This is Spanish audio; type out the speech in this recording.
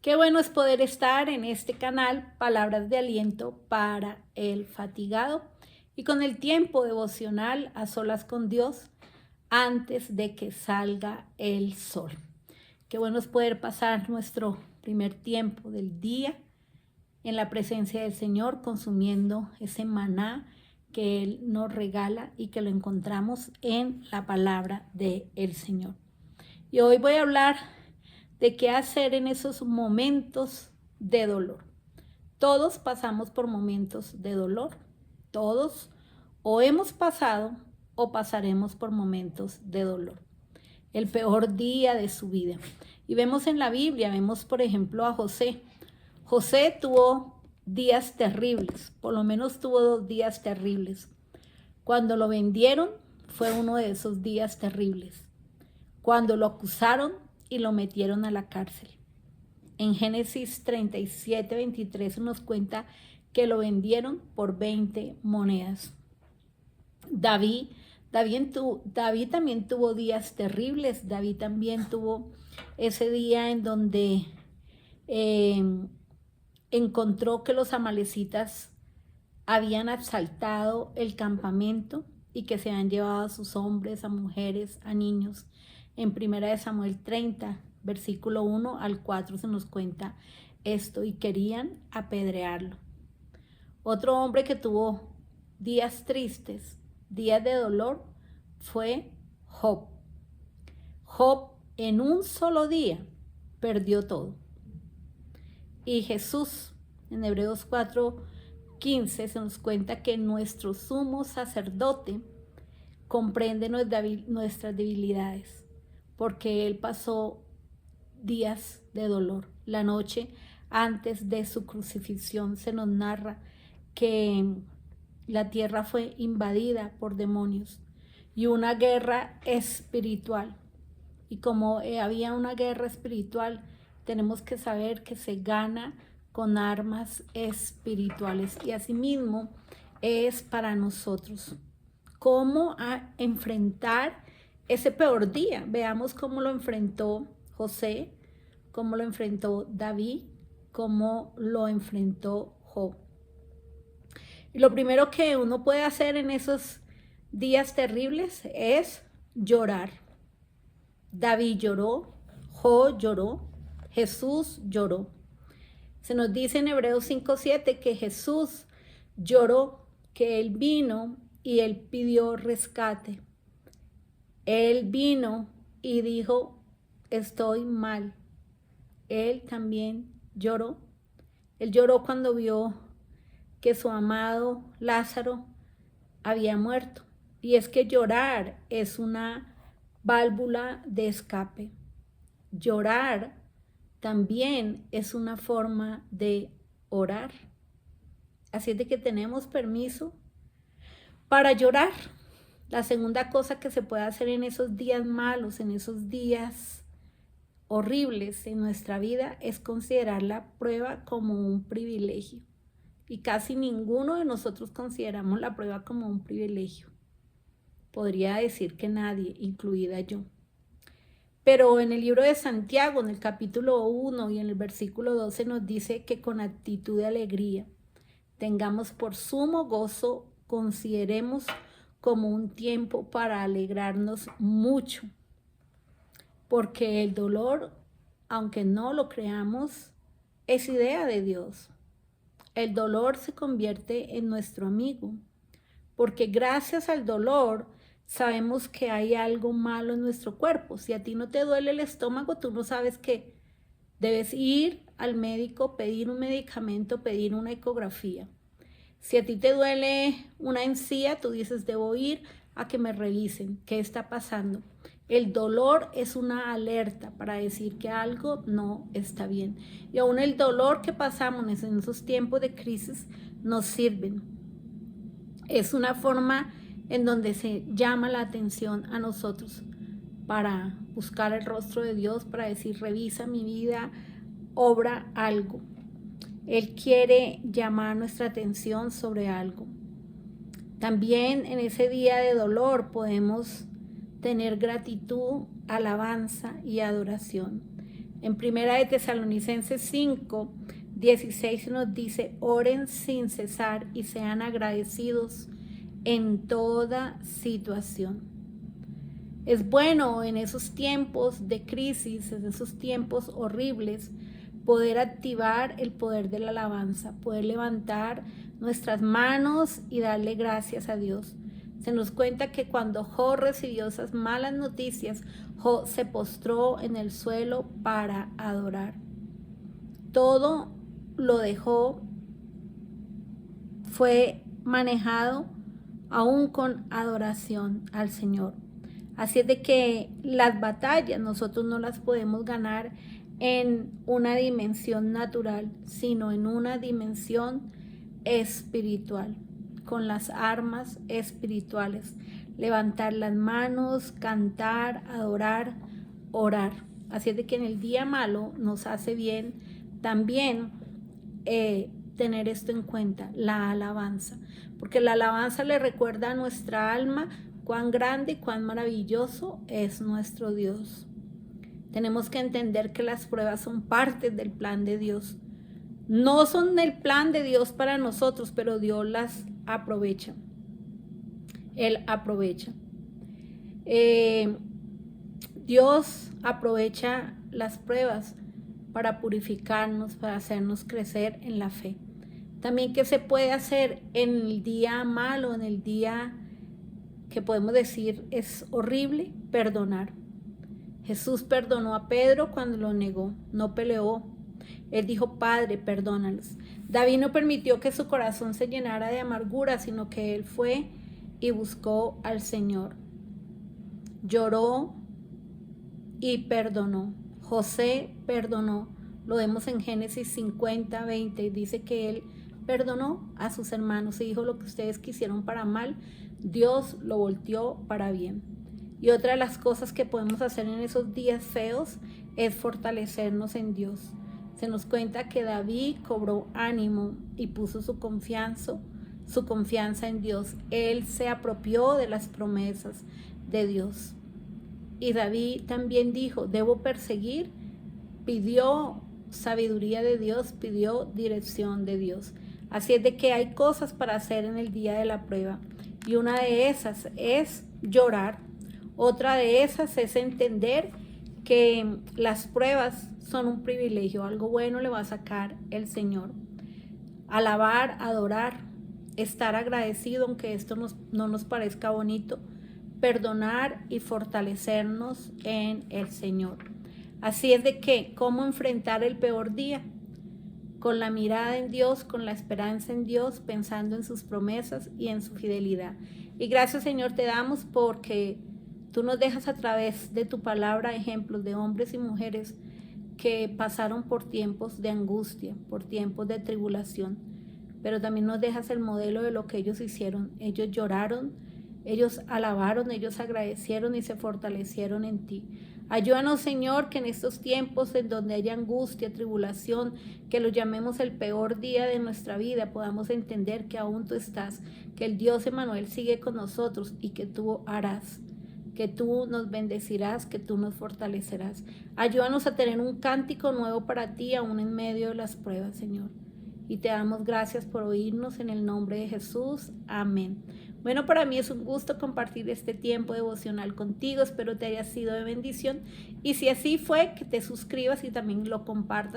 Qué bueno es poder estar en este canal, Palabras de Aliento para el Fatigado, y con el tiempo devocional a solas con Dios antes de que salga el sol. Qué bueno es poder pasar nuestro primer tiempo del día en la presencia del Señor, consumiendo ese maná que Él nos regala y que lo encontramos en la palabra del Señor. Y hoy voy a hablar de qué hacer en esos momentos de dolor. Todos pasamos por momentos de dolor. Todos o hemos pasado o pasaremos por momentos de dolor. El peor día de su vida. Y vemos en la Biblia, vemos por ejemplo a José. José tuvo días terribles, por lo menos tuvo 2 días terribles. Cuando lo vendieron fue uno de esos días terribles. Cuando lo acusaron y lo metieron a la cárcel. En Génesis 37, 23 nos cuenta que lo vendieron por 20 monedas. David también tuvo días terribles. David también tuvo ese día en donde encontró que los amalecitas habían asaltado el campamento y que se han llevado a sus hombres, a mujeres, a niños. En 1 Samuel 30, versículo 1 al 4 se nos cuenta esto y querían apedrearlo. Otro hombre que tuvo días tristes, días de dolor, fue Job. Job en un solo día perdió todo. Y Jesús, en Hebreos 4:15 se nos cuenta que nuestro sumo sacerdote comprende nuestras debilidades, porque Él pasó días de dolor. La noche antes de su crucifixión se nos narra que la tierra fue invadida por demonios y una guerra espiritual. Y como había una guerra espiritual, tenemos que saber que se gana con armas espirituales. Y asimismo es para nosotros. ¿Cómo enfrentar ese peor día? Veamos cómo lo enfrentó José, cómo lo enfrentó David, cómo lo enfrentó Job. Y lo primero que uno puede hacer en esos días terribles es llorar. David lloró, Job lloró, Jesús lloró. Se nos dice en Hebreos 5:7 que Jesús lloró, que Él vino y Él pidió rescate. Él vino y dijo, estoy mal. Él también lloró. Él lloró cuando vio que su amado Lázaro había muerto. Y es que llorar es una válvula de escape. Llorar también es una forma de orar. Así es de que tenemos permiso para llorar. La segunda cosa que se puede hacer en esos días malos, en esos días horribles en nuestra vida, es considerar la prueba como un privilegio. Y casi ninguno de nosotros consideramos la prueba como un privilegio. Podría decir que nadie, incluida yo. Pero en el libro de Santiago, en el capítulo 1 y en el versículo 12 nos dice que con actitud de alegría tengamos por sumo gozo, consideremos como un tiempo para alegrarnos mucho. Porque el dolor, aunque no lo creamos, es idea de Dios. El dolor se convierte en nuestro amigo, porque gracias al dolor sabemos que hay algo malo en nuestro cuerpo. Si a ti no te duele el estómago, tú no sabes que debes ir al médico, pedir un medicamento, pedir una ecografía. Si a ti te duele una encía, tú dices, debo ir a que me revisen qué está pasando. El dolor es una alerta para decir que algo no está bien. Y aún el dolor que pasamos en esos tiempos de crisis nos sirven. Es una forma en donde se llama la atención a nosotros para buscar el rostro de Dios, para decir, revisa mi vida, obra algo. Él quiere llamar nuestra atención sobre algo. También en ese día de dolor podemos tener gratitud, alabanza y adoración. En Primera de Tesalonicenses 5, 16 nos dice, oren sin cesar y sean agradecidos en toda situación. Es bueno en esos tiempos de crisis, en esos tiempos horribles, poder activar el poder de la alabanza, poder levantar nuestras manos y darle gracias a Dios. Se nos cuenta que cuando Job recibió esas malas noticias, Job se postró en el suelo para adorar. Todo lo dejó, fue manejado aún con adoración al Señor. Así es de que las batallas nosotros no las podemos ganar en una dimensión natural, sino en una dimensión espiritual, con las armas espirituales. Levantar las manos, cantar, adorar, orar. Así es de que en el día malo nos hace bien también tener esto en cuenta, la alabanza, porque la alabanza le recuerda a nuestra alma cuán grande y cuán maravilloso es nuestro Dios. Tenemos que entender que las pruebas son parte del plan de Dios. No son el plan de Dios para nosotros, pero Dios las aprovecha. Él aprovecha. Dios aprovecha las pruebas para purificarnos, para hacernos crecer en la fe. También, ¿qué se puede hacer en el día malo, en el día que podemos decir es horrible? Perdonar. Jesús perdonó a Pedro cuando lo negó, no peleó. Él dijo, Padre, perdónalos. David no permitió que su corazón se llenara de amargura, sino que él fue y buscó al Señor. Lloró y perdonó. José perdonó. Lo vemos en Génesis 50, 20. Y dice que él perdonó a sus hermanos y dijo, lo que ustedes quisieron para mal, Dios lo volteó para bien. Y otra de las cosas que podemos hacer en esos días feos es fortalecernos en Dios. Se nos cuenta que David cobró ánimo y puso su confianza en Dios. Él se apropió de las promesas de Dios. Y David también dijo, debo perseguir. Pidió sabiduría de Dios, pidió dirección de Dios. Así es de que hay cosas para hacer en el día de la prueba. Y una de esas es llorar. Otra de esas es entender que las pruebas son un privilegio, algo bueno le va a sacar el Señor. Alabar, adorar, estar agradecido, aunque esto no nos parezca bonito, perdonar y fortalecernos en el Señor. Así es de que, ¿cómo enfrentar el peor día? Con la mirada en Dios, con la esperanza en Dios, pensando en sus promesas y en su fidelidad. Y gracias, Señor, te damos porque tú nos dejas a través de tu palabra ejemplos de hombres y mujeres que pasaron por tiempos de angustia, por tiempos de tribulación, pero también nos dejas el modelo de lo que ellos hicieron. Ellos lloraron, ellos alabaron, ellos agradecieron y se fortalecieron en ti. Ayúdanos, Señor, que en estos tiempos en donde haya angustia, tribulación, que lo llamemos el peor día de nuestra vida, podamos entender que aún tú estás, que el Dios Emmanuel sigue con nosotros y que tú harás, que tú nos bendecirás, que tú nos fortalecerás. Ayúdanos a tener un cántico nuevo para ti aún en medio de las pruebas, Señor. Y te damos gracias por oírnos en el nombre de Jesús. Amén. Bueno, para mí es un gusto compartir este tiempo devocional contigo. Espero te haya sido de bendición. Y si así fue, que te suscribas y también lo compartas